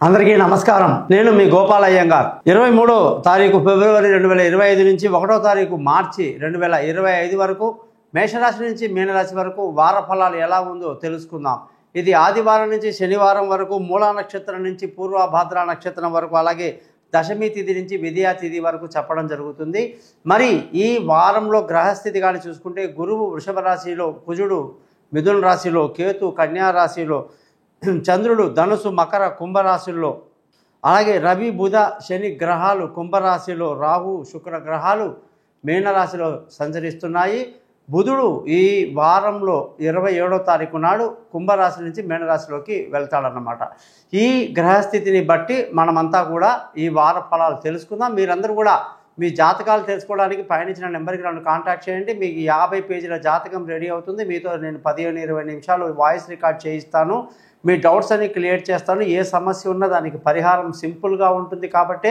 అందరికీ నమస్కారం. నేను మీ గోపాల్ అయ్యంగార్. 23వ తారీఖు ఫిబ్రవరి 2025 నుంచి 1వ తారీఖు మార్చి 2025 వరకు మేషరాశి నుంచి మీనరాశి వరకు వార ఫలాలు ఎలా ఉందో తెలుసుకుందాం. ఇది ఆదివారం నుంచి శనివారం వరకు, మూలా నక్షత్రం నుంచి పూర్వభాద్ర నక్షత్రం వరకు, అలాగే దశమి తిథి నుంచి విద్యా తిథి వరకు చెప్పడం జరుగుతుంది. మరి ఈ వారంలో గ్రహస్థితి కానీ చూసుకుంటే గురువు వృషభ రాశిలో, కుజుడు మిథున రాశిలో, కేతు కన్యా రాశిలో, చంద్రుడు ధనుసు మకర కుంభరాశుల్లో, అలాగే రవి బుధ శని గ్రహాలు కుంభరాశిలో, రాహు శుక్ర గ్రహాలు మీనరాశిలో సంచరిస్తున్నాయి. బుధుడు ఈ వారంలో 27వ తారీఖు నాడు కుంభరాశి నుంచి మీనరాశిలోకి వెళ్తాడన్నమాట. ఈ గ్రహస్థితిని బట్టి మనమంతా కూడా ఈ వార ఫలాలు తెలుసుకుందాం. మీరందరూ కూడా మీ జాతకాలు తెలుసుకోవడానికి పయనించిన నెంబర్కి నన్ను కాంటాక్ట్ చేయండి. మీకు 50 పేజీల జాతకం రెడీ అవుతుంది. మీతో నేను 15-20 నిమిషాలు వాయిస్ రికార్డ్ చేయిస్తాను. మీ డౌట్స్ అన్ని క్లియర్ చేస్తాను. ఏ సమస్య ఉన్నా దానికి పరిహారం సింపుల్గా ఉంటుంది. కాబట్టి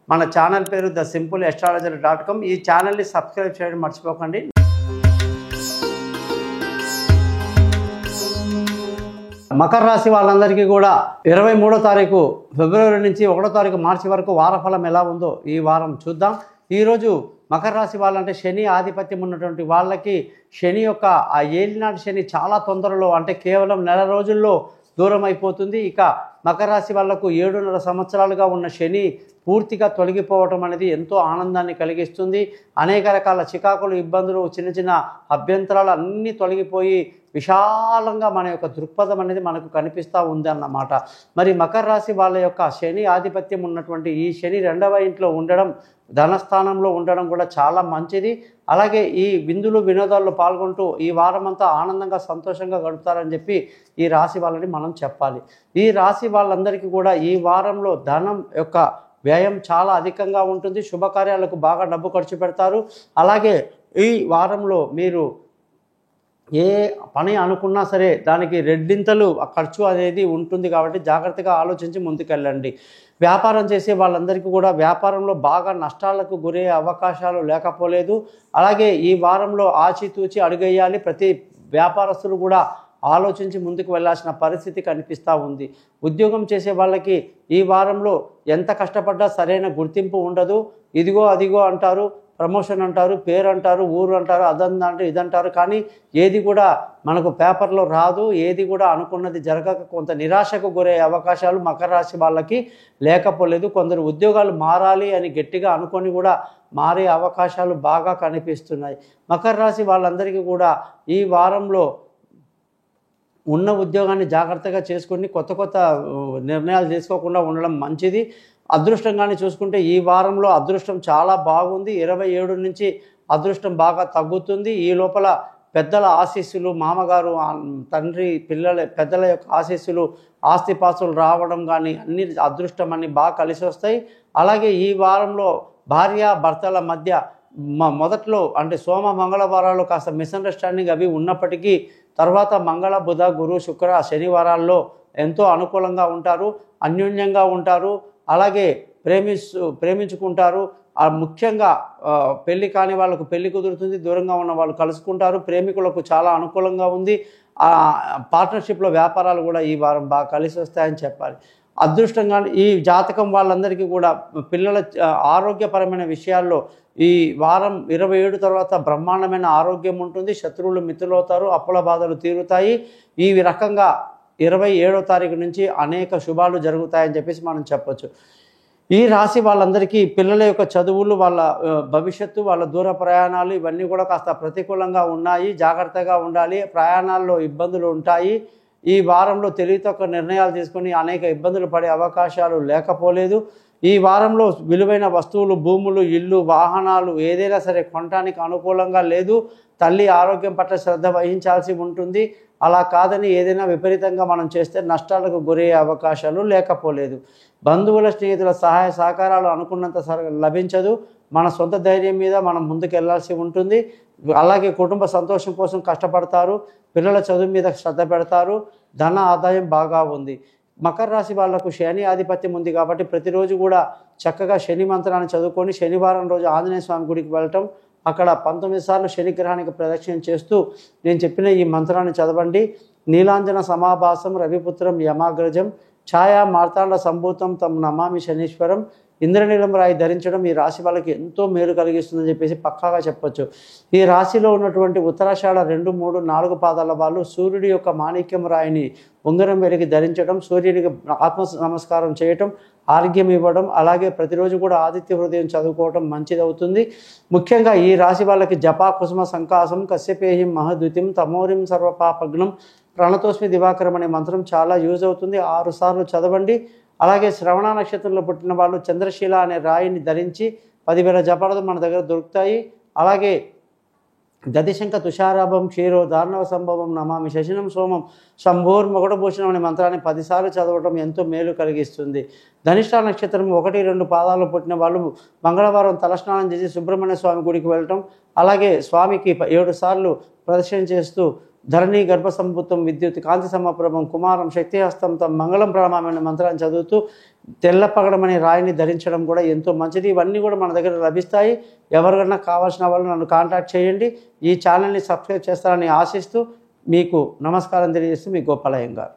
మన ఛానల్ పేరు thesimpleastrologer.com. ఈ ఛానల్ని సబ్స్క్రైబ్ చేయడం మర్చిపోకండి. మకర రాశి వాళ్ళందరికీ కూడా 23వ తారీఖు ఫిబ్రవరి నుంచి 1వ తారీఖు మార్చి వరకు వారఫలం ఎలా ఉందో ఈ వారం చూద్దాం. ఈరోజు మకర రాశి వాళ్ళంటే శని ఆధిపత్యం ఉన్నటువంటి వాళ్ళకి శని యొక్క ఆ ఏలినాటి శని చాలా తొందరలో, అంటే కేవలం నెల రోజుల్లో దూరం అయిపోతుంది. ఇక మకర రాశి వాళ్లకు 7.5 సంవత్సరాలుగా ఉన్న శని పూర్తిగా తొలగిపోవటం అనేది ఎంతో ఆనందాన్ని కలిగిస్తుంది. అనేక రకాల చికాకులు, ఇబ్బందులు, చిన్న చిన్న అభ్యంతరాలు అన్నీ తొలగిపోయి విశాలంగా మన యొక్క దృక్పథం అనేది మనకు కనిపిస్తూ ఉంది అన్నమాట. మరి మకర రాశి వాళ్ళ యొక్క శని ఆధిపత్యం ఉన్నటువంటి ఈ శని 2వ ఇంట్లో ఉండడం, ధనస్థానంలో ఉండడం కూడా చాలా మంచిది. అలాగే ఈ విందులు వినోదాల్లో పాల్గొంటూ ఈ వారమంతా ఆనందంగా సంతోషంగా గడుపుతారని చెప్పి ఈ రాశి వాళ్ళని మనం చెప్పాలి. ఈ రాశి వాళ్ళందరికీ కూడా ఈ వారంలో ధనం యొక్క వ్యయం చాలా అధికంగా ఉంటుంది. శుభకార్యాలకు బాగా డబ్బు ఖర్చు పెడతారు. అలాగే ఈ వారంలో మీరు ఏ పని అనుకున్నా సరే దానికి రెడ్డింతలు ఖర్చు అనేది ఉంటుంది. కాబట్టి జాగ్రత్తగా ఆలోచించి ముందుకెళ్ళండి. వ్యాపారం చేసే వాళ్ళందరికీ కూడా వ్యాపారంలో బాగా నష్టాలకు గురయ్యే అవకాశాలు లేకపోలేదు. అలాగే ఈ వారంలో ఆచితూచి అడుగేయాలి. ప్రతి వ్యాపారస్తులు కూడా ఆలోచించి ముందుకు వెళ్ళాల్సిన పరిస్థితి కనిపిస్తూ ఉంది. ఉద్యోగం చేసే వాళ్ళకి ఈ వారంలో ఎంత కష్టపడ్డా సరైన గుర్తింపు ఉండదు. ఇదిగో అదిగో అంటారు, ప్రమోషన్ అంటారు, పేరు అంటారు, ఊరు అంటారు, అదంటారు, ఇదంటారు. కానీ ఏది కూడా మనకు పేపర్లో రాదు. ఏది కూడా అనుకున్నది జరగక కొంత నిరాశకు గురయ్యే అవకాశాలు మకర రాశి వాళ్ళకి లేకపోలేదు. కొందరు ఉద్యోగాలు మారాలి అని గట్టిగా అనుకొని కూడా మారే అవకాశాలు బాగా కనిపిస్తున్నాయి. మకర రాశి వాళ్ళందరికీ కూడా ఈ వారంలో ఉన్న ఉద్యోగాన్ని జాగ్రత్తగా చేసుకొని కొత్త కొత్త నిర్ణయాలు తీసుకోకుండా ఉండడం మంచిది. అదృష్టంగానే చూసుకుంటే ఈ వారంలో అదృష్టం చాలా బాగుంది. 27 నుంచి అదృష్టం బాగా తగ్గుతుంది. ఈ లోపల పెద్దల ఆశీస్సులు, మామగారు, తండ్రి, పెద్దల యొక్క ఆశీస్సులు, ఆస్తిపాస్తులు రావడం కానీ అన్ని అదృష్టం అన్ని బాగా కలిసి వస్తాయి. అలాగే ఈ వారంలో భార్య భర్తల మధ్య మొదట్లో అంటే సోమ మంగళవారాలు కాస్త మిస్అండర్స్టాండింగ్ అవి ఉన్నప్పటికీ తర్వాత మంగళ బుధ గురు శుక్ర శనివారాల్లో ఎంతో అనుకూలంగా ఉంటారు, అన్యోన్యంగా ఉంటారు. అలాగే ప్రేమించుకుంటారు. ముఖ్యంగా పెళ్లి కాని వాళ్ళకు పెళ్లి కుదురుతుంది, దూరంగా ఉన్న వాళ్ళు కలుసుకుంటారు. ప్రేమికులకు చాలా అనుకూలంగా ఉంది. పార్ట్నర్షిప్లో వ్యాపారాలు కూడా ఈ వారం బాగా కలిసి వస్తాయని చెప్పాలి. అదృష్టంగా ఈ జాతకం వాళ్ళందరికీ కూడా పిల్లల ఆరోగ్యపరమైన విషయాల్లో ఈ వారం 27 తర్వాత బ్రహ్మాండమైన ఆరోగ్యం ఉంటుంది. శత్రువులు మిత్రులవుతారు, అప్పుల బాధలు తీరుతాయి. ఈ రకంగా 27వ తారీఖు నుంచి అనేక శుభాలు జరుగుతాయని చెప్పేసి మనం చెప్పొచ్చు. ఈ రాశి వాళ్ళందరికీ పిల్లల యొక్క చదువులు, వాళ్ళ భవిష్యత్తు, వాళ్ళ దూర ప్రయాణాలు ఇవన్నీ కూడా కాస్త ప్రతికూలంగా ఉన్నాయి. జాగ్రత్తగా ఉండాలి. ప్రయాణాల్లో ఇబ్బందులు ఉంటాయి. ఈ వారంలో తెలివితక్కువ నిర్ణయాలు తీసుకొని అనేక ఇబ్బందులు పడే అవకాశాలు లేకపోలేదు. ఈ వారంలో విలువైన వస్తువులు, భూములు, ఇల్లు, వాహనాలు ఏదైనా సరే కొనడానికి అనుకూలంగా లేదు. తల్లి ఆరోగ్యం పట్ల శ్రద్ధ వహించాల్సి ఉంటుంది. అలా కాదని ఏదైనా విపరీతంగా మనం చేస్తే నష్టాలకు గురయ్యే అవకాశాలు లేకపోలేదు. బంధువుల, స్నేహితుల సహాయ సహకారాలు అనుకున్నంత లభించదు. మన సొంత ధైర్యం మీద మనం ముందుకు వెళ్లాల్సి ఉంటుంది. అలాగే కుటుంబ సంతోషం కోసం కష్టపడతారు. పిల్లల చదువు మీద శ్రద్ధ పెడతారు. ధన ఆదాయం బాగా ఉంది. మకర రాశి వాళ్లకు శని ఆధిపత్యం ఉంది కాబట్టి ప్రతిరోజు కూడా చక్కగా శని మంత్రాన్ని చదువుకొని శనివారం రోజు ఆంజనేయ స్వామి గుడికి వెళ్ళటం, అక్కడ 19 సార్లు శనిగ్రహానికి ప్రదక్షిణ చేస్తూ నేను చెప్పిన ఈ మంత్రాన్ని చదవండి. నీలాంజన సమాభాసం రవిపుత్రం యమాగ్రజం ఛాయా మార్తాండ సంభూతం తం నమామి శనీశ్వరం. ఇంద్రనీలం రాయి ధరించడం ఈ రాశి వాళ్ళకి ఎంతో మేలు కలిగిస్తుందని చెప్పేసి పక్కాగా చెప్పొచ్చు. ఈ రాశిలో ఉన్నటువంటి ఉత్తరాషాఢ 2, 3, 4 పాదాల వాళ్ళు సూర్యుడి యొక్క మాణిక్యం రాయిని ఉంగరం వెలికి ధరించడం, సూర్యునికి ఆత్మ నమస్కారం చేయటం, ఆరోగ్యం ఇవ్వడం, అలాగే ప్రతిరోజు కూడా ఆదిత్య హృదయం చదువుకోవడం మంచిదవుతుంది. ముఖ్యంగా ఈ రాశి వాళ్ళకి జపా కుసుమ సంకాసం కశ్యపేహిం మహద్వితిం తమోరిం సర్వపాపగ్నం ప్రణతోస్మి దివాకరం అనే మంత్రం చాలా యూజ్ అవుతుంది. 6 సార్లు చదవండి. అలాగే శ్రవణ నక్షత్రంలో పుట్టిన వాళ్ళు చంద్రశీల అనే రాయిని ధరించి 10,000 జపాలతో మన దగ్గర దొరుకుతాయి. అలాగే గతిశంక తుషారాభం క్షీరో దార్ణవ సంభవం నమామి శశినం సోమం శంభోర్మొగటభూషణం అనే మంత్రాన్ని 10 సార్లు చదవడం ఎంతో మేలు కలిగిస్తుంది. ధనిష్ట నక్షత్రం 1, 2 పాదాలు పుట్టిన వాళ్ళు మంగళవారం తలస్నానం చేసి సుబ్రహ్మణ్య స్వామి గుడికి వెళ్ళటం, అలాగే స్వామికి 7 సార్లు ప్రదక్షిణ చేస్తూ ధరణి గర్భసంభూతం విద్యుత్ కాంతి సమప్రభం కుమారం శక్తిహస్తం తం మంగళం ప్రణామం అనే మంత్రాన్ని చదువుతూ తెల్ల పగడం అనే రాయిని ధరించడం కూడా ఎంతో మంచిది. ఇవన్నీ కూడా మన దగ్గర లభిస్తాయి. ఎవరికైనా కావాల్సిన వాళ్ళు నన్ను కాంటాక్ట్ చేయండి. ఈ ఛానల్ని సబ్స్క్రైబ్ చేస్తారని ఆశిస్తూ మీకు నమస్కారం తెలియజేస్తూ మీ గోపాలయ్య గారు.